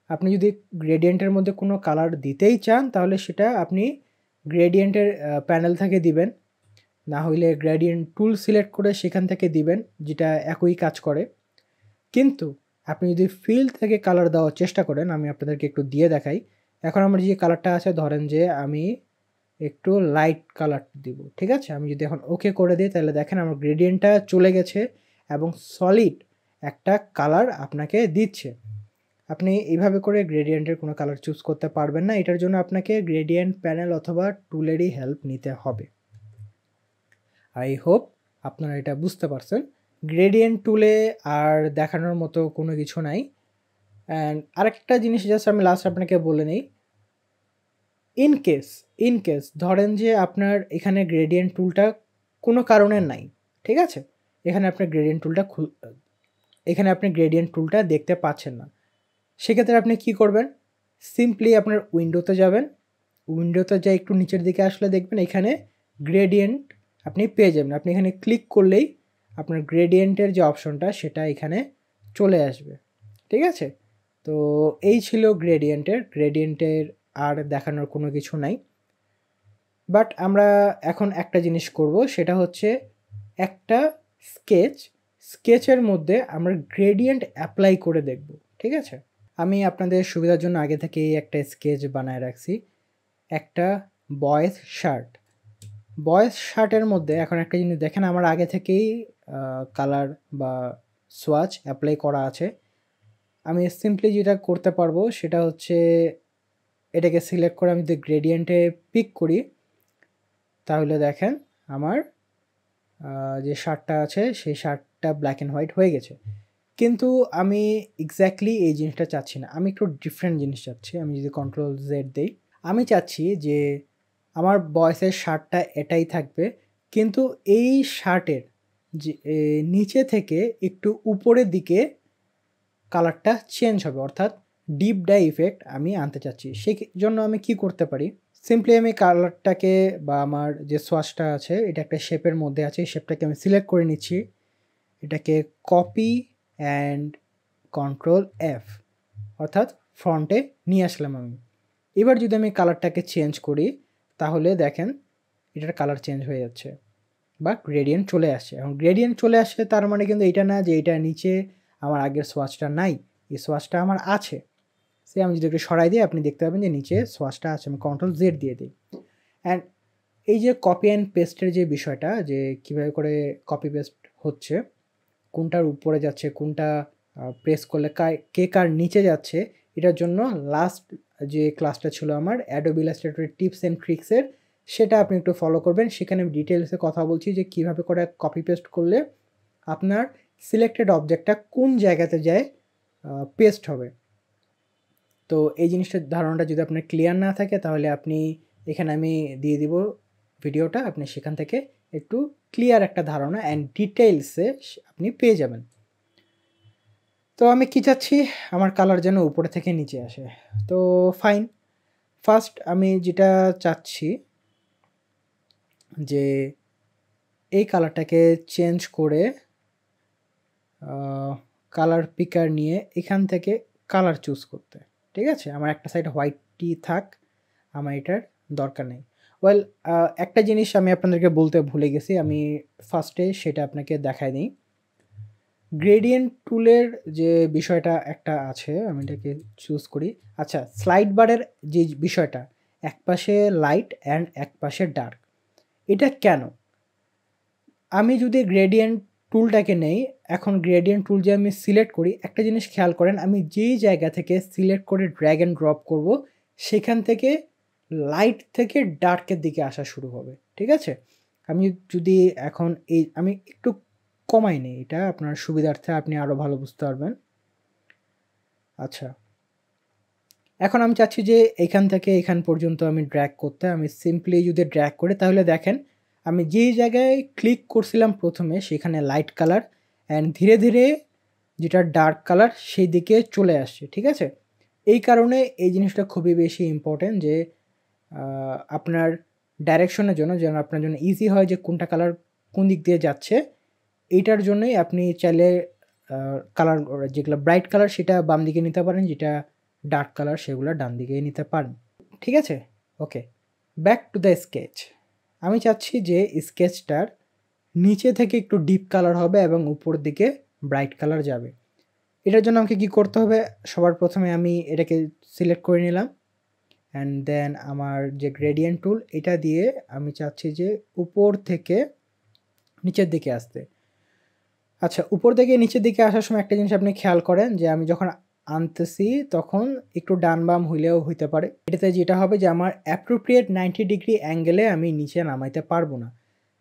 আপনি যদি গ্রেডিয়েন্টের মধ্যে কোনো কালার দিতেই চান, তাহলে সেটা আপনি গ্রেডিয়েন্টের প্যানেল থেকে দিবেন, না হইলে গ্রেডিয়েন্ট টুল সিলেক্ট করে সেখান থেকে দিবেন, যেটা একই কাজ করে। কিন্তু আপনি যদি ফিল থেকে কালার দেওয়ার চেষ্টা করেন, আমি আপনাদেরকে একটু দিয়ে দেখাই। এখন আমার যে কালারটা আছে, ধরেন যে আমি একটু লাইট কালার দিব, ঠিক আছে? আমি যদি এখন ওকে করে দিই, তাহলে দেখেন আমার গ্রেডিয়েন্টটা চলে গেছে এবং সলিড একটা কালার আপনাকে দিচ্ছে। আপনি এইভাবে করে গ্রেডিয়েন্টের কোনো কালার চুজ করতে পারবেন না, এটার জন্য আপনাকে গ্রেডিয়েন্ট প্যানেল অথবা টুলেরই হেল্প নিতে হবে। আই হোপ আপনারা এটা বুঝতে পারছেন। গ্রেডিয়েন্ট টুলে আর দেখানোর মতো কোনো কিছু নাই। অ্যান্ড আরেকটা জিনিস জাস্ট আমি লাস্ট আপনাকে বলে নিই, ইন কেস ধরেন যে আপনার এখানে গ্রেডিয়েন্ট টুলটা কোনো কারণে নাই, ঠিক আছে? এখানে আপনি গ্রেডিয়েন্ট টুলটা দেখতে পাচ্ছেন না। সেক্ষেত্রে আপনি কি করবেন? সিম্পলি আপনার উইন্ডোতে যাবেন, উইন্ডোতে যাই একটু নিচের দিকে আসলে দেখবেন এখানে গ্রেডিয়েন্ট আপনি পেয়ে যাবেন। আপনি এখানে ক্লিক করলেই আপনার গ্রেডিয়েন্টের যে অপশনটা সেটা এখানে চলে আসবে, ঠিক আছে? তো এই ছিল গ্রেডিয়েন্টের আর দেখানোর কোনো কিছু নাই। বাট আমরা এখন একটা জিনিস করব, সেটা হচ্ছে একটা স্কেচের মধ্যে আমরা গ্রেডিয়েন্ট অ্যাপ্লাই করে দেখব, ঠিক আছে? আমি আপনাদের সুবিধার জন্য আগে থেকেই একটা স্কেচ বানায় রাখছি, একটা বয়েজ শার্টের মধ্যে। এখন একটা জিনিস দেখেন, আমার আগে থেকেই কালার বা সোয়াচ অ্যাপ্লাই করা আছে। আমি সিম্পলি যেটা করতে পারবো সেটা হচ্ছে এটাকে সিলেক্ট করে আমি যদি গ্রেডিয়েন্টে পিক করি, তাহলে দেখেন আমার যে শার্টটা আছে সেই শার্টটা ব্ল্যাক অ্যান্ড হোয়াইট হয়ে গেছে। কিন্তু আমি এক্স্যাক্টলি এই জিনিসটা চাচ্ছি না, আমি একটু ডিফারেন্ট জিনিস চাচ্ছি। আমি যদি কন্ট্রোল জেড দিই, আমি চাচ্ছি যে আমার বয়েসের শার্টটা এটাই থাকবে, কিন্তু এই শার্টের যে নিচে থেকে একটু উপরের দিকে কালারটা চেঞ্জ হবে, অর্থাৎ ডিপ ডাই ইফেক্ট আমি আনতে চাচ্ছি। সেই জন্য আমি কি করতে পারি? সিম্পলি আমি কালারটাকে বা আমার যে সোয়াচটা আছে এটা একটা শেপের মধ্যে আছে, এই শেপটাকে আমি সিলেক্ট করে নিচ্ছি, এটাকে কপি অ্যান্ড কন্ট্রোল এফ, অর্থাৎ ফ্রন্টে নিয়ে আসলাম আমি। এবার যদি আমি কালারটাকে চেঞ্জ করি, তাহলে দেখেন এটার কালার চেঞ্জ হয়ে যাচ্ছে বা গ্রেডিয়েন্ট চলে আসছে। এখন গ্রেডিয়েন্ট চলে আসছে তার মানে কিন্তু এটা না যে এটা নিচে আমার আগের সোয়াচটা নাই, এই সোয়াচটা আমার আছে। সে আমি যদি একটু সরাই দিই আপনি দেখতে পাবেন যে নিচে সোয়াচটা আছে। আমি Ctrl Z দিয়ে দিই। অ্যান্ড এই যে কপি অ্যান্ড পেস্টের যে বিষয়টা, যে কীভাবে করে কপি পেস্ট হচ্ছে, কোনটার উপরে যাচ্ছে, কোনটা প্রেস করলে কে কার নিচে যাচ্ছে, এটার জন্য লাস্ট যে ক্লাসটা ছিল আমার Adobe Illustrator টিপস অ্যান্ড ট্রিক্সের, সেটা আপনি একটু ফলো করবেন। সেখানে ডিটেলসে কথা বলছি যে কীভাবে করে কপি পেস্ট করলে আপনার সিলেক্টেড অবজেক্টটা কোন জায়গাতে যায় পেস্ট হবে। তো এই জিনিসটার ধারণাটা যদি আপনার ক্লিয়ার না থাকে তাহলে আপনি এখানে আমি দিয়ে দিব ভিডিওটা, আপনি সেখান থেকে একটু ক্লিয়ার একটা ধারণা অ্যান্ড ডিটেইলসে আপনি পেয়ে যাবেন। তো আমি কি চাচ্ছি, আমার কালার যেন উপরে থেকে নিচে আসে। তো ফাইন, ফার্স্ট আমি যেটা চাচ্ছি যে এই কালারটাকে চেঞ্জ করে কালার পিকার নিয়ে এখান থেকে কালার চুজ করতে। ঠিক আছে, আমার একটা সাইড হোয়াইটই থাক, আমার এটার দরকার নেই। ওয়েল, একটা জিনিস আমি আপনাদেরকে বলতে ভুলে গেছি, আমি ফার্স্টে সেটা আপনাকে দেখাই দিই। গ্রেডিয়েন্ট টুলের যে বিষয়টা একটা আছে, আমি এটাকে চুজ করি। আচ্ছা, স্লাইড বারের যে বিষয়টা, এক পাশে লাইট অ্যান্ড এক পাশে ডার্ক, এটা কেন? আমি যদি গ্রেডিয়েন্ট টুলটাকে নেই, এখন গ্রেডিয়েন্ট টুল যে আমি সিলেক্ট করি, একটা জিনিস খেয়াল করেন, আমি যেই জায়গা থেকে সিলেক্ট করে ড্র্যাগ অ্যান্ড ড্রপ করব, সেখান থেকে লাইট থেকে ডার্কের দিকে আসা শুরু হবে। ঠিক আছে, আমি যদি এখন আমি একটু কমাই নেই, এটা আপনার সুবিধার্থে আপনি আরও ভালো বুঝতে পারবেন। আচ্ছা, এখন আমি চাচ্ছি যে এখান থেকে এখান পর্যন্ত আমি ড্র্যাগ করতে। আমি সিম্পলি যদি ড্র্যাগ করি তাহলে দেখেন আমি যেই জায়গায় ক্লিক করছিলাম প্রথমে সেখানে লাইট কালার অ্যান্ড ধীরে ধীরে যেটা ডার্ক কালার সেই দিকে চলে আসছে। ঠিক আছে, এই কারণে এই জিনিসটা খুবই বেশি ইম্পর্ট্যান্ট যে আপনার ডাইরেকশনের জন্য, যেন আপনার জন্য ইজি হয় যে কোনটা কালার কোন দিক দিয়ে যাচ্ছে। এইটার জন্যই আপনি চাইলে কালার যেগুলো ব্রাইট কালার সেটা বাম দিকে নিতে পারেন, যেটা ডার্ক কালার সেগুলো ডান দিকেই নিতে পারেন। ঠিক আছে, ওকে, ব্যাক টু দ্য স্কেচ। আমি চাচ্ছি যে স্কেচটার নিচে থেকে একটু ডিপ কালার হবে এবং উপর দিকে ব্রাইট কালার যাবে। এটার জন্য আমাকে কী করতে হবে, সবার প্রথমে আমি এটাকে সিলেক্ট করে নিলাম অ্যান্ড দেন আমার যে গ্রেডিয়েন্ট টুল, এটা দিয়ে আমি চাচ্ছি যে উপর থেকে নিচের দিকে আসতে। আচ্ছা, উপর থেকে নিচের দিকে আসার সময় একটা জিনিস আপনি খেয়াল করেন যে আমি যখন আনতেছি তখন একটু ডান বাম হইলেও হইতে পারে। এটাতে যেটা হবে যে আমার অ্যাপ্রোপ্রিয়েট 90 ডিগ্রি অ্যাঙ্গেলে আমি নিচে নামাইতে পারবো না।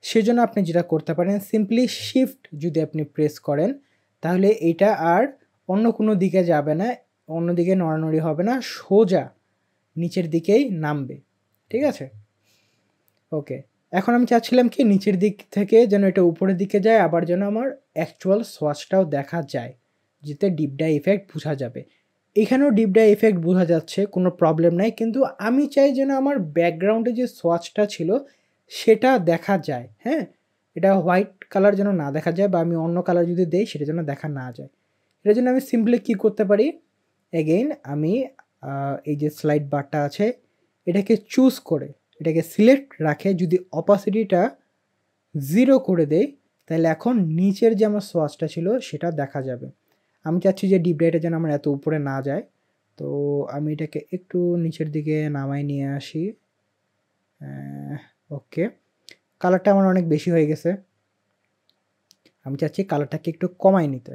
সেজন্য আপনি যেটা করতে পারেন, সিম্পলি শিফট যদি আপনি প্রেস করেন তাহলে এইটা আর অন্য কোনো দিকে যাবে না, অন্যদিকে নড়ানড়ি হবে না, সোজা নিচের দিকেই নামবে। ঠিক আছে, ওকে, এখন আমি চাচ্ছিলাম কি নিচের দিক থেকে যেন এটা উপরের দিকে যায়, আবার যেন আমার অ্যাকচুয়াল সোয়াচটাও দেখা যায়, যেতে ডিপ ডাই ইফেক্ট বোঝা যাবে। এখানেও ডিপ ডাই ইফেক্ট বোঝা যাচ্ছে, কোনো প্রবলেম নাই, কিন্তু আমি চাই যেন আমার ব্যাকগ্রাউন্ডে যে সোয়াচটা ছিল সেটা দেখা যায়। হ্যাঁ, এটা হোয়াইট কালার যেন না দেখা যায়, বা আমি অন্য কালার যদি দেই সেটা যেন দেখা না যায়। এটার জন্য আমি সিম্পলি কী করতে পারি, এগেইন আমি এই যে স্লাইড বারটা আছে এটাকে চুজ করে এটাকে সিলেক্ট রাখে যদি অপাসিটিটা 0 করে দেই, তাহলে এখন নিচের যে আমার সোয়াচটা ছিল সেটা দেখা যাবে। আমি চাচ্ছি যে ডিপ ডাইটা যেন আমার এত উপরে না যায়, তো আমি এটাকে একটু নিচের দিকে নামাই নিয়ে আসি। ওকে, কালারটা আমার অনেক বেশি হয়ে গেছে, আমি চাচ্ছি কালারটাকে একটু কমাই নিতে।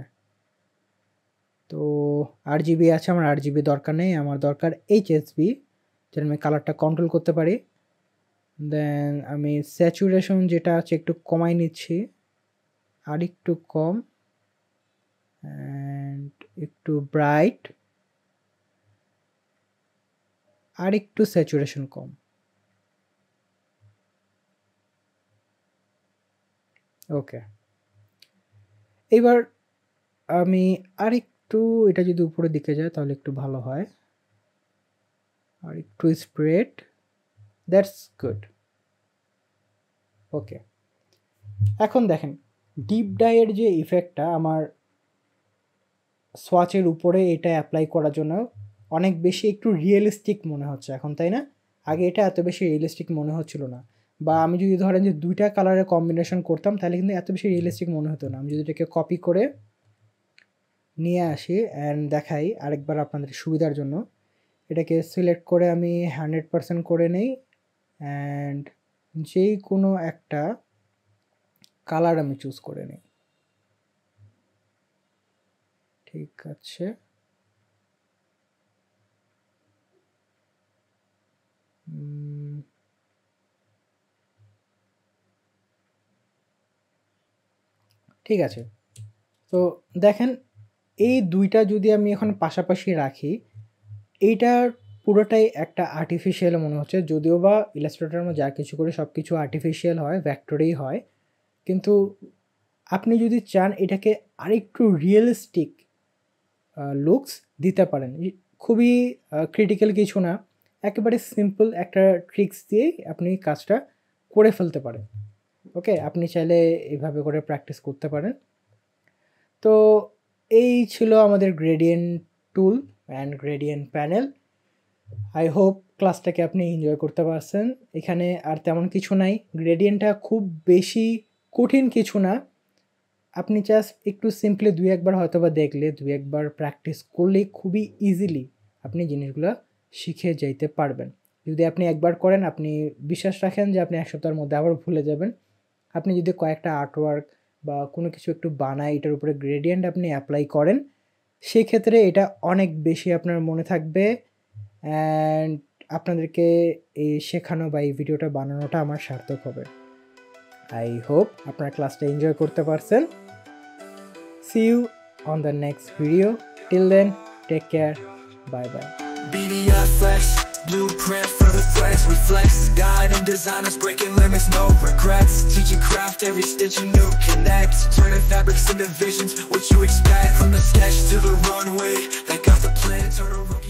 তো RGB আছে, আমার RGB দরকার নেই, আমার দরকার HSB, যেন আমি কালারটা কন্ট্রোল করতে পারি। দেন আমি স্যাচুরেশন যেটা আছে একটু কমাই নিচ্ছি, আর একটু কম, অ্যান্ড একটু ব্রাইট, আর একটু স্যাচুরেশন কম। ওকে, এবার আমি আর একটু এটা যদি উপরের দিকে যায় তাহলে একটু ভালো হয়, আর একটু স্প্রেড, দ্যাটস গুড। ওকে, এখন দেখেন ডিপ ডাইয়ের যে ইফেক্টটা আমার সোয়াচের উপরে এটা অ্যাপ্লাই করার জন্য অনেক বেশি একটু রিয়েলিস্টিক মনে হচ্ছে এখন, তাই না? আগে এটা এত বেশি রিয়েলিস্টিক মনে হচ্ছিল না, বা আমি যদি ধরেন যে দুইটা কালারের কম্বিনেশন করতাম তাহলে কিন্তু এত বেশি রিয়েলিস্টিক মনে হতো না। আমি যদি এটাকে কপি করে নিয়ে আসি অ্যান্ড দেখাই আরেকবার আপনাদের সুবিধার জন্য। এটাকে সিলেক্ট করে আমি 100% করে নেই অ্যান্ড যেই কোনো একটা কালার আমি চুজ করে নিই। ঠিক আছে, ঠিক আছে। তো দেখেন এই দুইটা যদি আমি এখন পাশাপাশি রাখি, এইটার পুরোটাই একটা আর্টিফিশিয়াল মনে হচ্ছে, যদিও বা ইলাস্ট্রেটরের মধ্যে যা কিছু করে সব কিছু আর্টিফিশিয়াল হয়, ভেক্টরেই হয়। কিন্তু আপনি যদি চান এটাকে আরেকটু রিয়েলিস্টিক লুকস দিতে পারেন, খুবই ক্রিটিক্যাল কিছু না, একেবারে সিম্পল একটা ট্রিক্স দিয়েই আপনি কাজটা করে ফেলতে পারেন। ওকে, আপনি চাইলে এইভাবে করে প্র্যাকটিস করতে পারেন। তো এই ছিল আমাদের gradient tool and gradient panel. I hope ক্লাসটাকে আপনি এনজয় করতে পারছেন। এখানে আর তেমন কিছু নাই, গ্রেডিয়েন্টটা খুব বেশি কঠিন কিছু না। আপনি জাস্ট একটু সিম্পলি 2-1 বার হয়তো বা দেখলে, 2-1 বার প্র্যাকটিস করলেই খুবই ইজিলি আপনি জিনিসগুলো শিখে যাইতে পারবেন। যদি আপনি একবার করেন, আপনি বিশ্বাস রাখেন যে আপনি 1 সপ্তাহের মধ্যে আবার ভুলে যাবেন। আপনি যদি কয়েকটা আর্টওয়ার্ক বা কোনো কিছু একটু বানায়, এটার উপরে গ্রেডিয়েন্ট আপনি অ্যাপ্লাই করেন, সেক্ষেত্রে এটা অনেক বেশি আপনার মনে থাকবে অ্যান্ড আপনাদেরকে এই শেখানো বা এই ভিডিওটা বানানোটা আমার সার্থক হবে। আই হোপ আপনার ক্লাসটা এনজয় করতে পারছেন। See you on the next video. Till then, take care. Bye bye. BDI Flex, blueprint for the flex. We flex, guiding designers, breaking limits, no regrets. Teaching craft, every stitch a new connect. Turning fabrics into visions, what you expect. From the sketch to the runway, that got the plan, turn a rookie.